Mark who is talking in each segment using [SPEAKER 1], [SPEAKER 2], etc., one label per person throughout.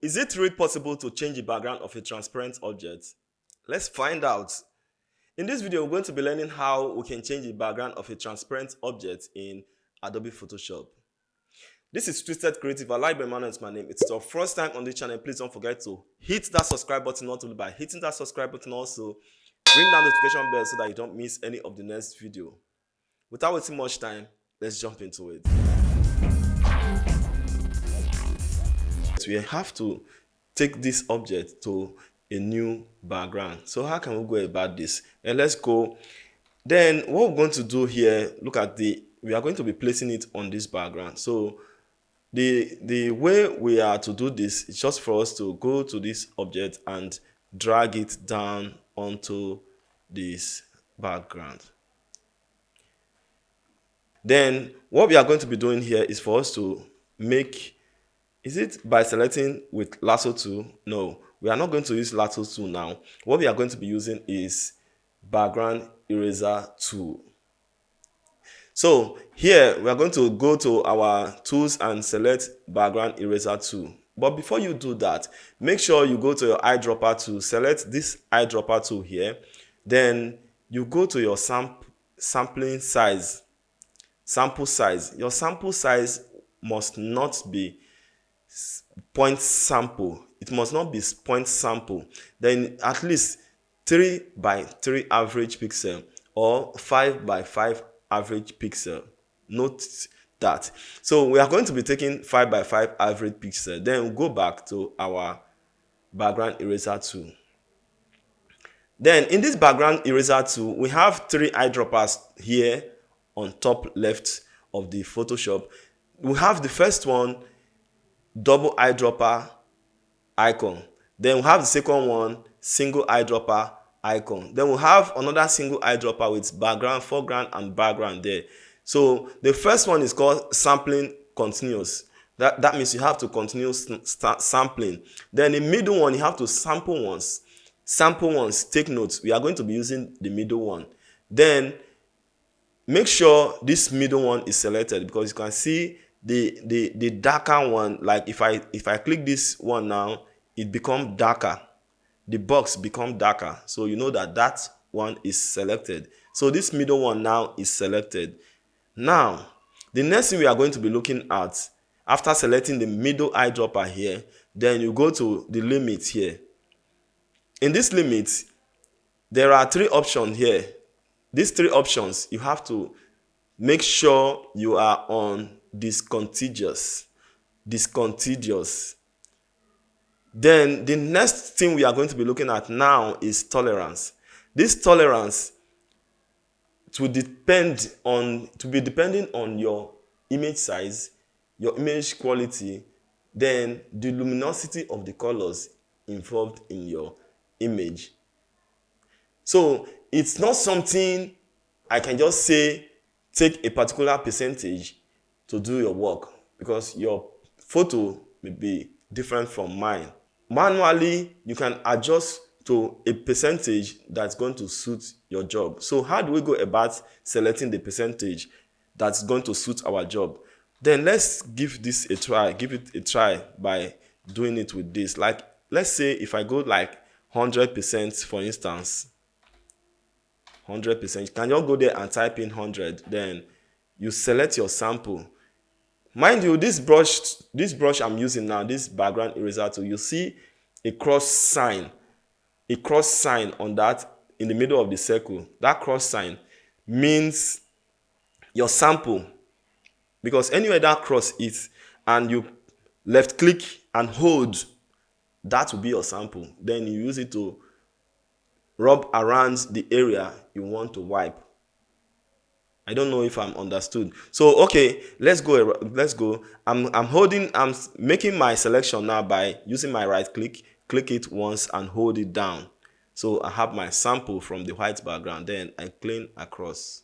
[SPEAKER 1] is it really possible to change the background of a transparent object? Let's find out. In this video, we're going to be learning how we can change the background of a transparent object in Adobe Photoshop. This is Twisted Creative. Alibe Emmanuel is my name. It's your first time on this channel. Please don't forget to hit that subscribe button, not only by hitting that subscribe button, also ring that notification bell so that you don't miss any of the next video. Without wasting much time, let's jump into it. We have to take this object to a new background. So how can we go about this? And let's go. Then what we're going to do here, look at we are going to be placing it on this background. So the way we are to do this is just for us to go to this object and drag it down onto this background. Then what we are going to be doing here is for us to make, is it by selecting with lasso tool? No, we are not going to use lasso tool now. What we are going to be using is background eraser tool. So here we are going to go to our tools and select background eraser tool. But before you do that, make sure you go to your eyedropper tool, select this eyedropper tool here. Then you go to your sampling size, sample size. Your sample size must not be point sample. It must not be point sample. Then at least 3 by 3 average pixel or 5 by 5 average pixel. Note that. So we are going to be taking 5 by 5 average pixel. Then we'll go back to our background eraser tool. Then in this background eraser tool, we have 3 eyedroppers here on top left of the Photoshop. We have the first one, double eyedropper icon. Then we have the second one, single eyedropper icon. Then we have another single eyedropper with background, foreground, and background there. So the first one is called sampling continuous. That means you have to continue sampling. Then the middle one, you have to sample once. Sample once, take notes. We are going to be using the middle one. Then make sure this middle one is selected, because you can see the darker one. Like if I click this one now, it becomes darker. The box becomes darker. So you know that one is selected. So this middle one now is selected. Now, the next thing we are going to be looking at, after selecting the middle eyedropper here, then you go to the limit here. In this limit, there are 3 options here. These 3 options, you have to make sure you are on discontinuous. Then the next thing we are going to be looking at now is tolerance. This tolerance to be depending on your image size, your image quality, then the luminosity of the colors involved in your image. So it's not something I can just say take a particular percentage to do your work, because your photo may be different from mine. Manually, you can adjust to a percentage that's going to suit your job. So how do we go about selecting the percentage that's going to suit our job? Then let's give this a try. Give it a try by doing it with this. Like, let's say if I go like 100%, for instance, 100%, you can just go there and type in 100. Then you select your sample. Mind you, this brush I'm using now, this background eraser tool, you see a cross sign on that in the middle of the circle. That cross sign means your sample, because anywhere that cross is and you left click and hold, that will be your sample. Then you use it to rub around the area you want to wipe. I don't know if I'm understood. So okay, let's go. I'm making my selection now by using my right click it once and hold it down. So I have my sample from the white background. Then I clean across.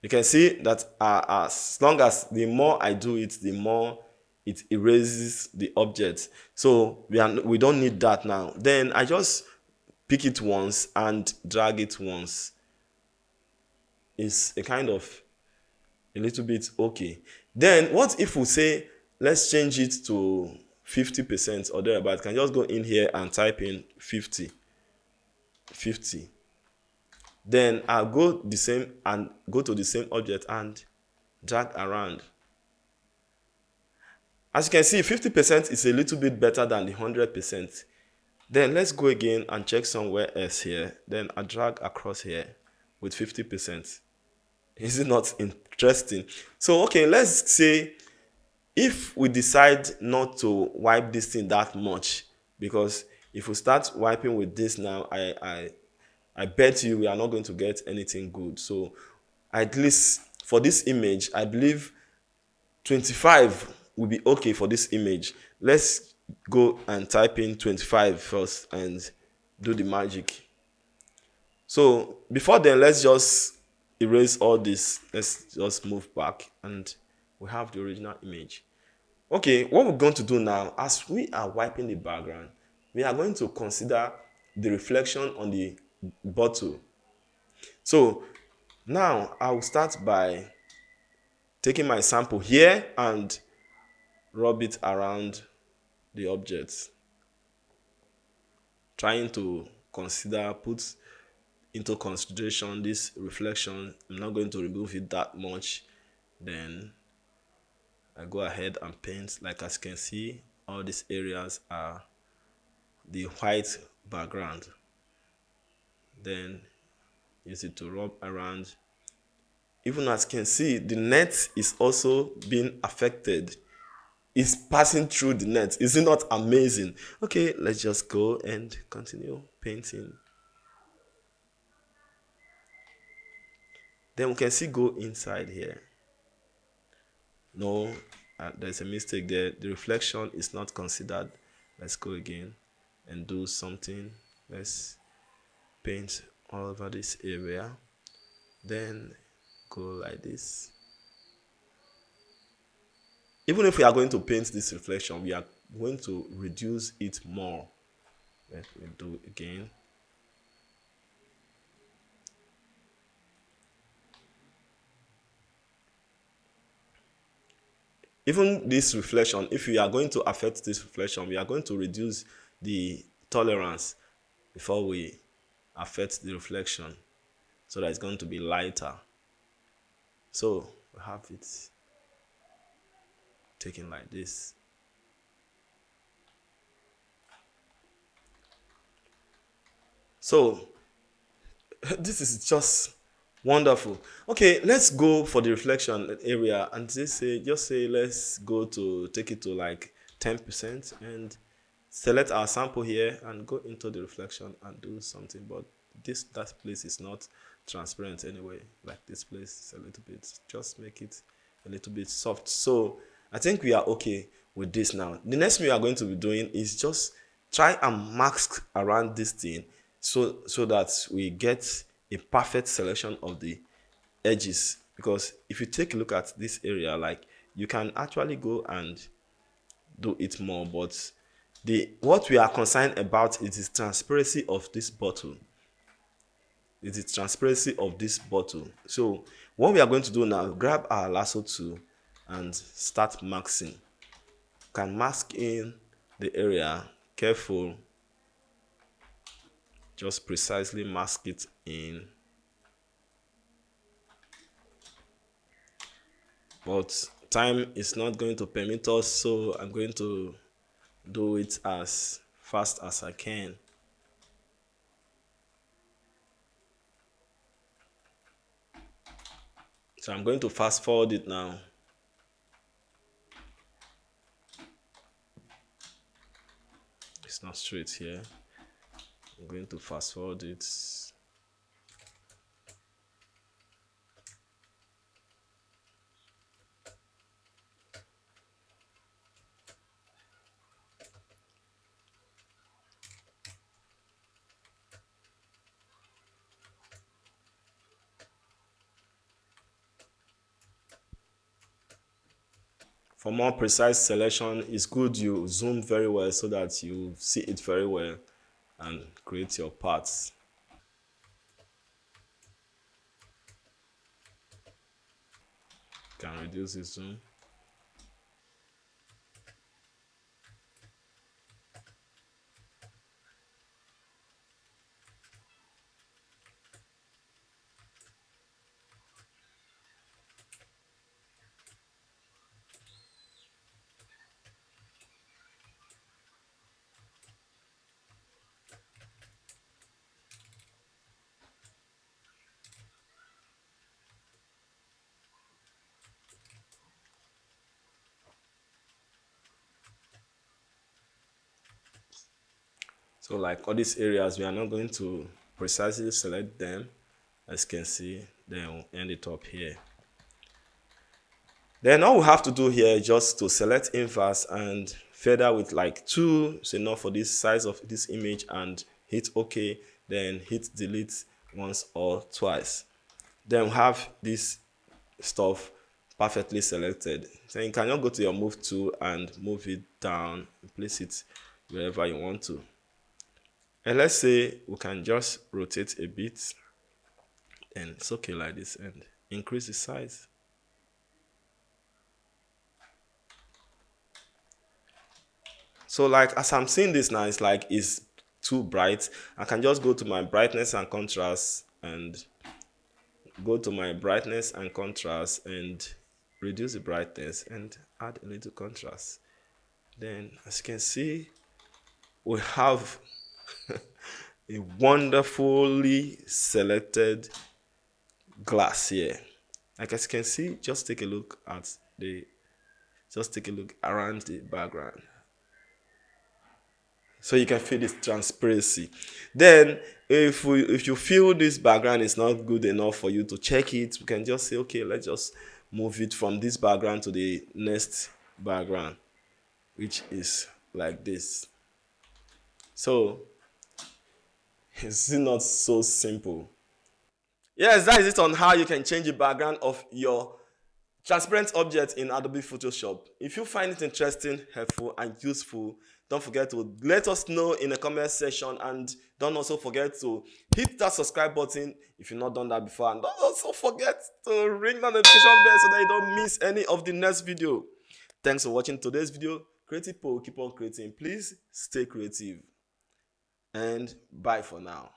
[SPEAKER 1] You can see that as long as the more I do it, the more it erases the object. So we don't need that now. Then I just pick it once and drag it once. It's a kind of a little bit okay. Then what if we say let's change it to 50% or thereabout? Can just go in here and type in 50, 50. Then I'll go the same and go to the same object and drag around. As you can see, 50% is a little bit better than the 100%. Then let's go again and check somewhere else here. Then I drag across here with 50%. Is it not interesting? So, okay, let's say if we decide not to wipe this thing that much, because if we start wiping with this now, I bet you we are not going to get anything good. So at least for this image, I believe 25 will be okay for this image. Let's go and type in 25 first and do the magic. So before then, let's just erase all this. Let's just move back and we have the original image. Okay, what we're going to do now, as we are wiping the background, we are going to consider the reflection on the bottle. So now I will start by taking my sample here and rub it around the object, trying to put into consideration this reflection. I'm not going to remove it that much. Then I go ahead and paint. Like as you can see, all these areas are the white background. Then use it to rub around. Even as you can see, the net is also being affected. It's passing through the net. Is it not amazing? Okay, let's just go and continue painting. Then we can see go inside here. No, there's a mistake there. The reflection is not considered. Let's go again and do something. Let's paint all over this area. Then go like this. Even if we are going to paint this reflection, we are going to reduce it more. Let me do it again. Even this reflection, if we are going to affect this reflection, we are going to reduce the tolerance before we affect the reflection, so that it's going to be lighter. So we have it taken like this. So this is just wonderful. Okay, let's go for the reflection area and just say let's go to take it to like 10% and select our sample here and go into the reflection and do something. But that place is not transparent anyway. Like this place is a little bit, just make it a little bit soft. So I think we are okay with this now. The next thing we are going to be doing is just try and mask around this thing so that we get a perfect selection of the edges. Because if you take a look at this area, like you can actually go and do it more, but what we are concerned about is the transparency of this bottle. Is the transparency of this bottle. So what we are going to do now, grab our lasso tool and start masking. Can mask in the area, careful, just precisely mask it in. But time is not going to permit us, so I'm going to do it as fast as I can. So I'm going to fast forward it now. It's not straight here. I'm going to fast forward it. For more precise selection, it's good you zoom very well so that you see it very well and create your parts. Can reduce the zoom. So like all these areas, we are not going to precisely select them. As you can see, then we'll end it up here. Then all we have to do here is just to select inverse and feather with like 2 is enough for this size of this image, and hit OK, then hit delete once or twice. Then we have this stuff perfectly selected. So you can just go to your move tool and move it down and place it wherever you want to. And let's say we can just rotate a bit, and it's okay like this, and increase the size. So like as I'm seeing this now, it's like it's too bright. I can just go to my brightness and contrast and reduce the brightness and add a little contrast. Then as you can see, we have a wonderfully selected glass here. Like as you can see, just take a look around the background. So you can feel this transparency. Then if you feel this background is not good enough for you to check it, we can just say, okay, let's just move it from this background to the next background, which is like this. So it's not so simple. Yes, that is it on how you can change the background of your transparent object in Adobe Photoshop. If you find it interesting, helpful, and useful, don't forget to let us know in the comment section, and don't also forget to hit that subscribe button if you've not done that before, and don't also forget to ring the notification bell so that you don't miss any of the next video. Thanks for watching today's video. Creative Pro, keep on creating. Please stay creative, and bye for now.